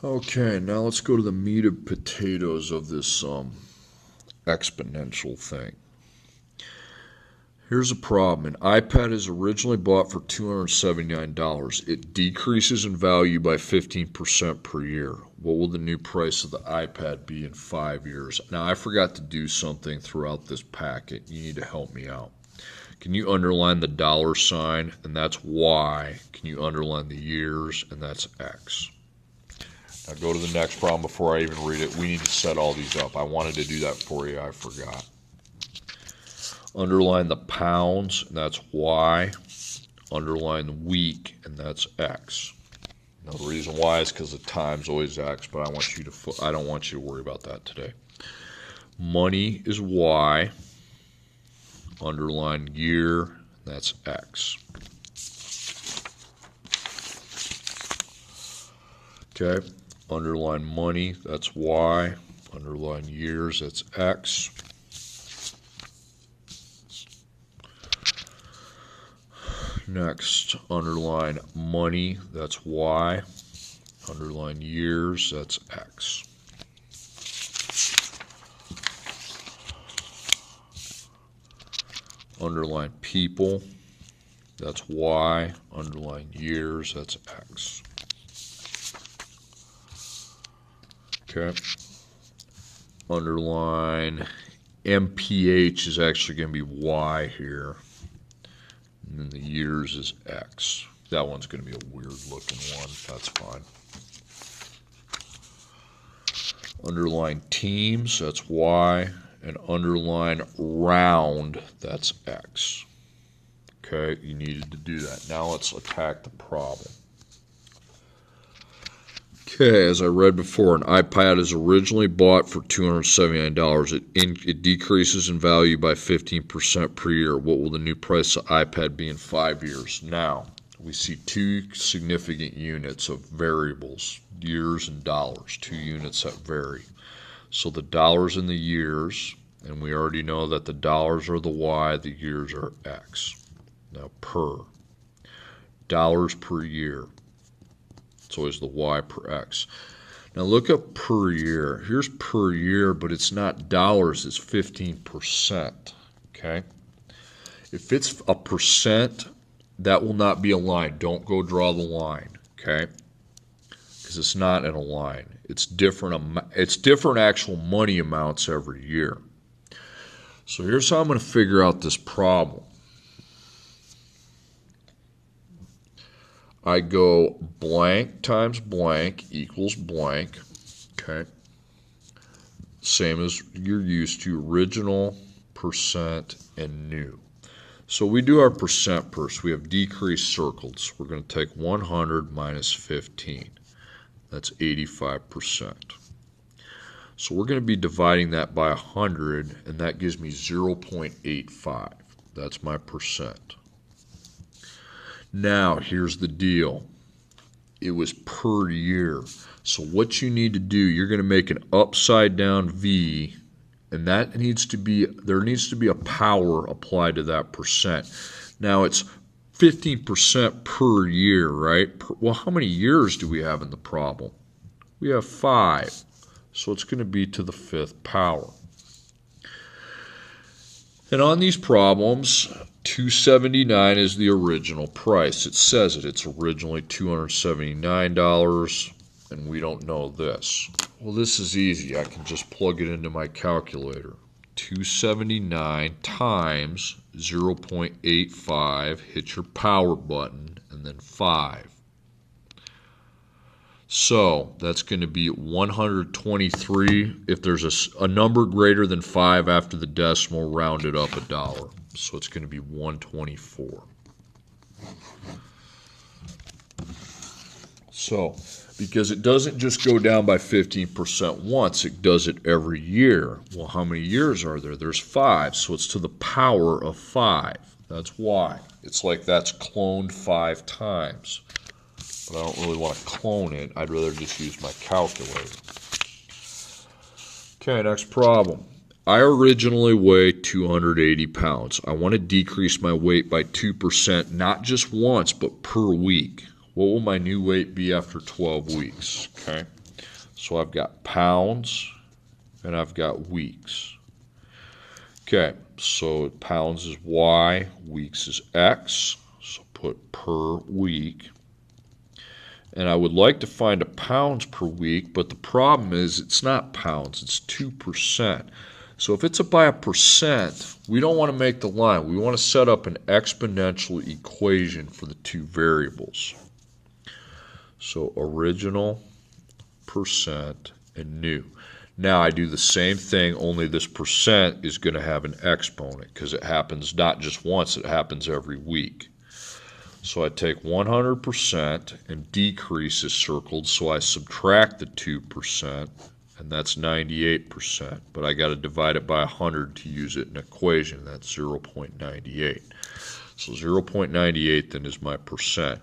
Okay, now let's go to the meat and potatoes of this exponential thing. Here's a problem. An iPad is originally bought for $279. It decreases in value by 15% per year. What will the new price of the iPad be in 5 years? Now, I forgot to do something throughout this packet. You need to help me out. Can you underline the dollar sign? And that's Y. Can you underline the years? And that's X. Now go to the next problem before I even read it. We need to set all these up. I wanted to do that for you. I forgot. Underline the pounds, and that's Y. Underline the week, and that's X. Now the reason why is because the time's always X, but I don't want you to worry about that today. Money is Y. Underline year, that's X. Okay, underline money, that's Y. Underline years, that's X. Next, underline money, that's Y. Underline years, that's X. Underline people, that's Y. Underline years, that's X. Okay. Underline MPH is actually going to be Y here. And then the years is X. That one's going to be a weird looking one. That's fine. Underline teams, that's Y. And underline round, that's X. Okay, you needed to do that. Now let's attack the problem. Okay, as I read before, an iPad is originally bought for $279. It decreases in value by 15% per year. What will the new price of iPad be in 5 years? Now, we see two significant units of variables, years and dollars, two units that vary. So the dollars and the years, and we already know that the dollars are the Y, the years are X. Now, per. Dollars per year. It's always the Y per X. Now look up per year. Here's per year, but it's not dollars, it's 15%. Okay? If it's a percent, that will not be a line. Don't go draw the line. Okay? Because it's not in a line. It's different actual money amounts every year. So here's how I'm going to figure out this problem. I go blank times blank equals blank, okay? Same as you're used to, original, percent, and new. So we do our percent first. We have decreased circles. We're going to take 100 minus 15. That's 85%. So we're going to be dividing that by 100, and that gives me 0.85. That's my percent. Now, here's the deal. It was per year. So what you need to do, you're going to make an upside down V, and there needs to be a power applied to that percent. Now, it's 15% per year, right? Well, how many years do we have in the problem? We have 5. So it's going to be to the 5th power. And on these problems, $279 is the original price. It says it. It's originally $279, and we don't know this. Well, this is easy. I can just plug it into my calculator. 279 times 0.85, hit your power button, and then 5. So that's going to be 123. If there's a number greater than 5 after the decimal, round it up $1. So it's going to be 124. So because it doesn't just go down by 15% once, it does it every year. Well, how many years are there? There's 5, so it's to the power of 5. That's why. It's like that's cloned 5 times. But I don't really want to clone it. I'd rather just use my calculator. Okay, next problem. I originally weighed 280 pounds. I want to decrease my weight by 2%, not just once, but per week. What will my new weight be after 12 weeks? Okay. So I've got pounds and I've got weeks. Okay, so pounds is Y, weeks is X. So put per week. And I would like to find a pounds per week, but the problem is it's not pounds, it's 2%. So if it's by a percent, we don't want to make the line. We want to set up an exponential equation for the two variables. So original, percent, and new. Now I do the same thing, only this percent is going to have an exponent because it happens not just once, it happens every week. So I take 100% and decrease is circled, so I subtract the 2%, and that's 98%. But I got to divide it by 100 to use it in an equation. That's 0.98. So 0.98 then is my percent.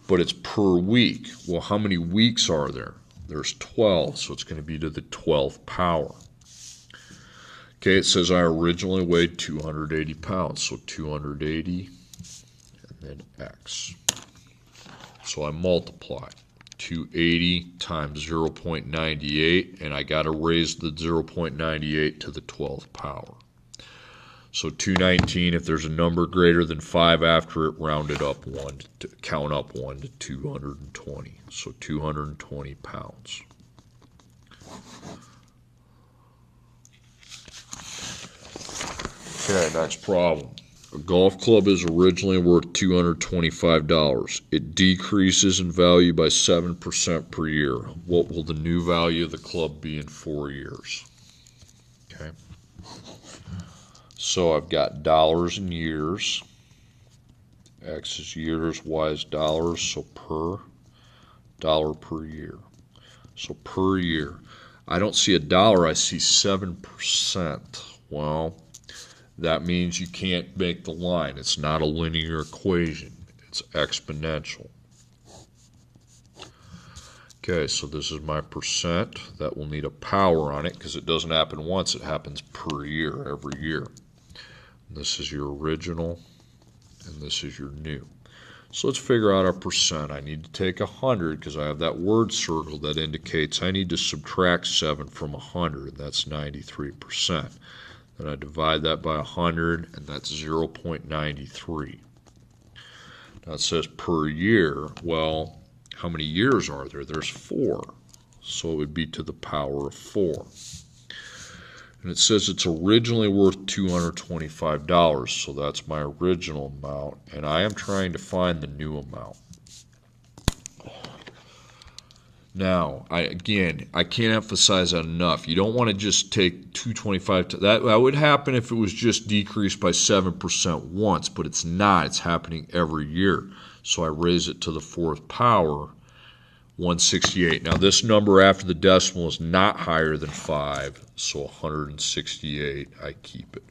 But it's per week. Well, how many weeks are there? There's 12, so it's going to be to the 12th power. Okay, it says I originally weighed 280 pounds, so 280 and then X. So I multiply 280 times 0.98, and I got to raise the 0.98 to the 12th power. So 219, if there's a number greater than 5 after it, round it up one to count up 1 to 220. So 220 pounds. Okay, next problem. A golf club is originally worth $225. It decreases in value by 7% per year. What will the new value of the club be in 4 years? Okay. So I've got dollars and years. X is years, Y is dollars, so per dollar per year. So per year. I don't see a dollar, I see 7%. Well, that means you can't make the line. It's not a linear equation. It's exponential. Okay, so this is my percent. That will need a power on it because it doesn't happen once. It happens per year, every year. And this is your original, and this is your new. So let's figure out our percent. I need to take 100 because I have that word circled that indicates I need to subtract 7 from 100. That's 93%. Then I divide that by 100, and that's 0.93. Now it says per year. Well, how many years are there? There's 4. So it would be to the power of 4. And it says it's originally worth $225. So that's my original amount. And I am trying to find the new amount. Now, I can't emphasize that enough. You don't want to just take 225. That would happen if it was just decreased by 7% once, but it's not. It's happening every year. So I raise it to the 4th power, 168. Now, this number after the decimal is not higher than 5, so 168, I keep it.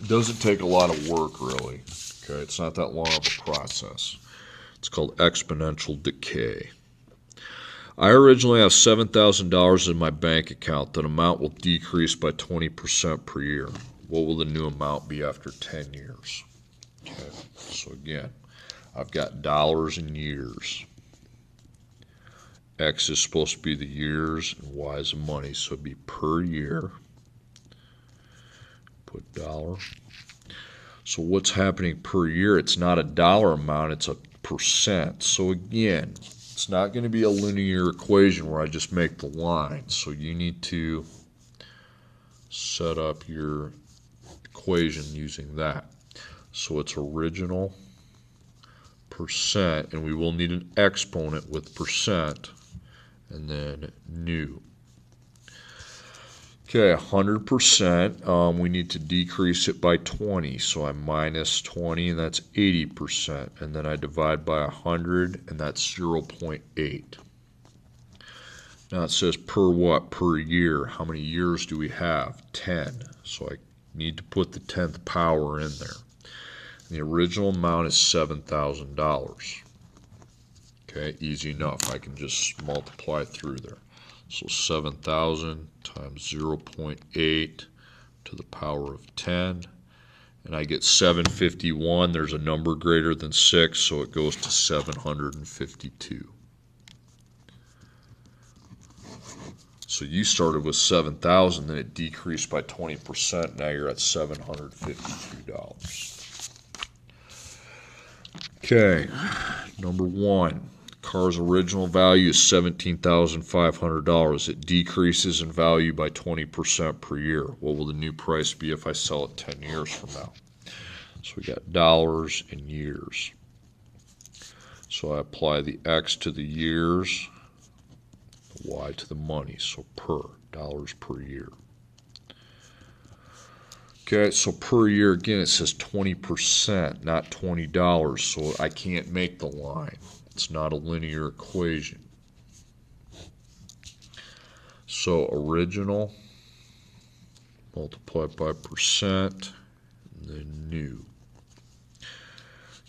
It doesn't take a lot of work, really. Okay, it's not that long of a process. It's called exponential decay. I originally have $7,000 in my bank account. That amount will decrease by 20% per year. What will the new amount be after 10 years? Okay, so again, I've got dollars and years. X is supposed to be the years, and Y is the money, so it'd be per year. Put dollar. So what's happening per year? It's not a dollar amount, it's a percent. So again, it's not going to be a linear equation where I just make the line. So you need to set up your equation using that. So it's original, percent, and we will need an exponent with percent, and then new. Okay, 100%, we need to decrease it by 20, so I minus 20, and that's 80%, and then I divide by 100, and that's 0.8. Now it says per what? Per year. How many years do we have? 10, so I need to put the 10th power in there. And the original amount is $7,000. Okay, easy enough. I can just multiply through there. So 7,000 times 0.8 to the power of 10, and I get 751. There's a number greater than 6, so it goes to 752. So you started with 7,000, then it decreased by 20%. Now you're at $752. Okay, number 1. Car's original value is $17,500. It decreases in value by 20% per year. What will the new price be if I sell it 10 years from now? So we got dollars and years. So I apply the X to the years, the Y to the money. So dollars per year. Okay, so per year, again, it says 20%, not $20. So I can't make the line. It's not a linear equation. So original multiplied by percent, and then new.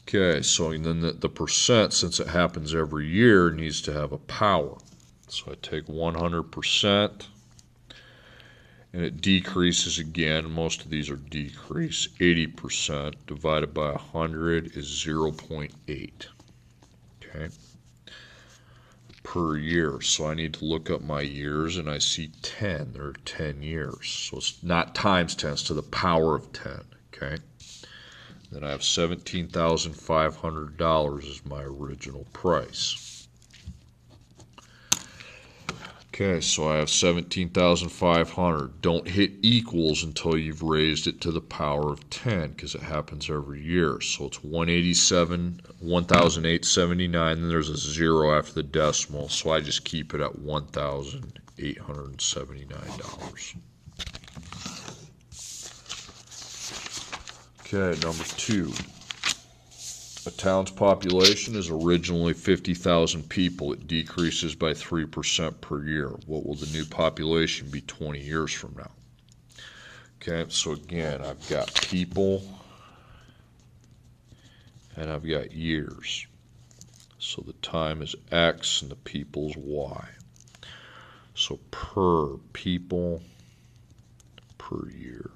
Okay, so and then the percent, since it happens every year, needs to have a power. So I take 100%, and it decreases again. Most of these are decrease. 80% divided by 100 is 0.8. Okay, per year. So I need to look up my years, and I see 10. There are 10 years. So it's not times 10, it's to the power of 10. Okay, then I have $17,500 as my original price. Okay, so I have 17,500. Don't hit equals until you've raised it to the power of 10, because it happens every year. So it's 1,879, then there's a 0 after the decimal, so I just keep it at $1,879. Okay, number 2. A town's population is originally 50,000 people. It decreases by 3% per year. What will the new population be 20 years from now? Okay, so again, I've got people and I've got years. So the time is X and the people's Y. So per people per year.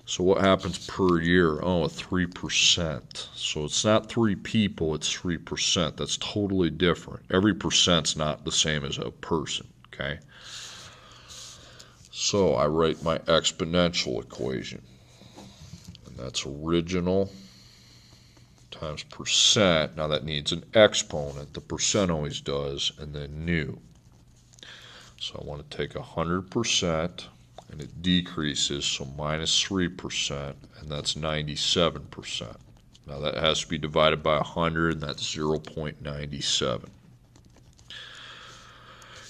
So what happens per year? Oh, 3%. So it's not 3 people, it's 3%. That's totally different. Every percent's not the same as a person, okay? So I write my exponential equation. And that's original times percent. Now that needs an exponent. The percent always does. And then new. So I want to take 100%. And it decreases, so minus 3%, and that's 97%. Now that has to be divided by 100, and that's 0.97.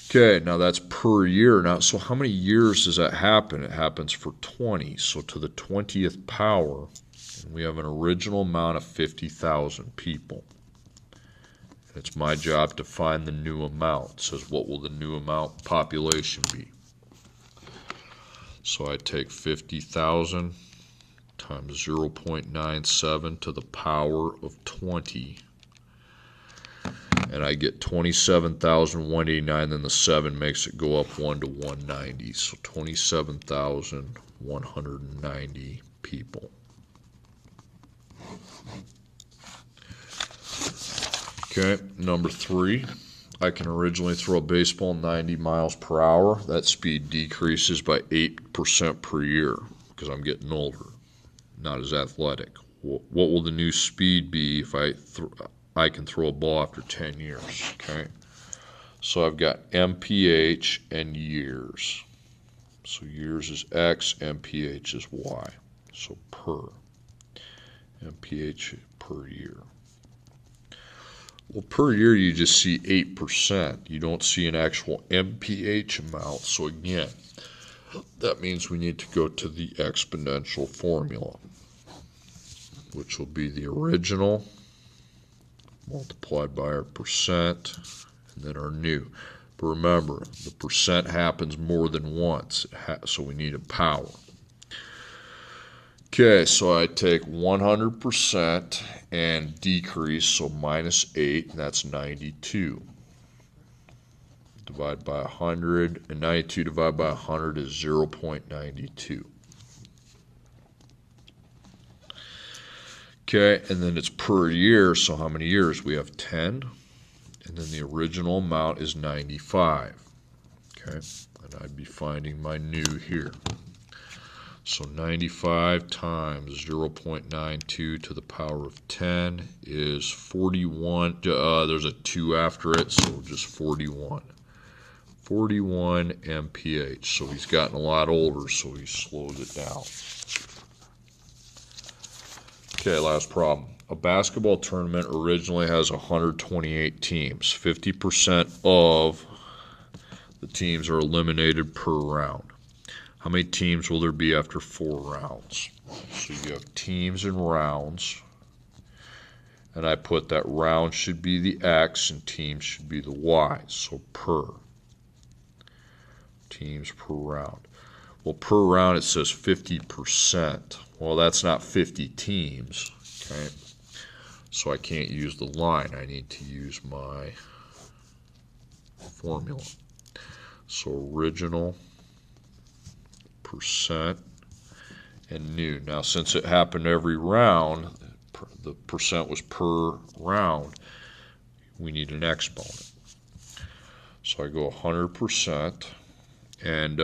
Okay, now that's per year. Now, so how many years does that happen? It happens for 20. So to the 20th power, and we have an original amount of 50,000 people. And it's my job to find the new amount. It says, what will the new amount population be? So I take 50,000 times 0.97 to the power of 20. And I get 27,189. Then the 7 makes it go up 1 to 190. So 27,190 people. Okay, number 3. I can originally throw a baseball 90 miles per hour. That speed decreases by 8% per year because I'm getting older, not as athletic. What will the new speed be if I can throw a ball after 10 years? Okay, so I've got MPH and years. So years is X, MPH is Y. So per MPH per year. Well, per year you just see 8%. You don't see an actual MPH amount. So again, that means we need to go to the exponential formula, which will be the original multiplied by our percent and then our new. But remember, the percent happens more than once, so we need a power. Okay, so I take 100% and decrease, so minus 8, and that's 92. Divide by 100, and 92 divided by 100 is 0.92. Okay, and then it's per year, so how many years? We have 10, and then the original amount is 95. Okay, and I'd be finding my new here. So 95 times 0.92 to the power of 10 is 41. There's a 2 after it, so just 41. 41 mph. So he's gotten a lot older, so he slows it down. Okay, last problem. A basketball tournament originally has 128 teams. 50% of the teams are eliminated per round. How many teams will there be after 4 rounds? So you have teams and rounds. And I put that round should be the X and teams should be the Y. So per. Teams per round. Well, per round it says 50%. Well, that's not 50 teams. Okay. So I can't use the line. I need to use my formula. So original percent and new. Now, since it happened every round, the percent was per round, we need an exponent. So I go 100%, and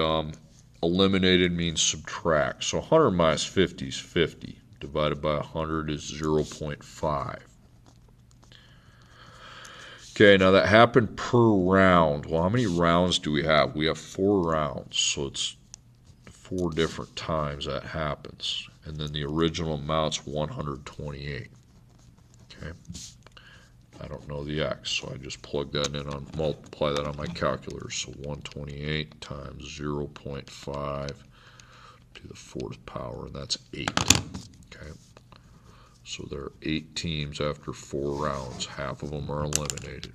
eliminated means subtract. So 100 minus 50 is 50. Divided by 100 is 0.5. Okay, now that happened per round. Well, how many rounds do we have? We have 4 rounds, so it's 4 different times that happens. And then the original amount's 128. Okay. I don't know the X, so I just plug that in multiply that on my calculator. So 128 times 0.5 to the 4th power, and that's 8. Okay. So there are 8 teams after 4 rounds. Half of them are eliminated.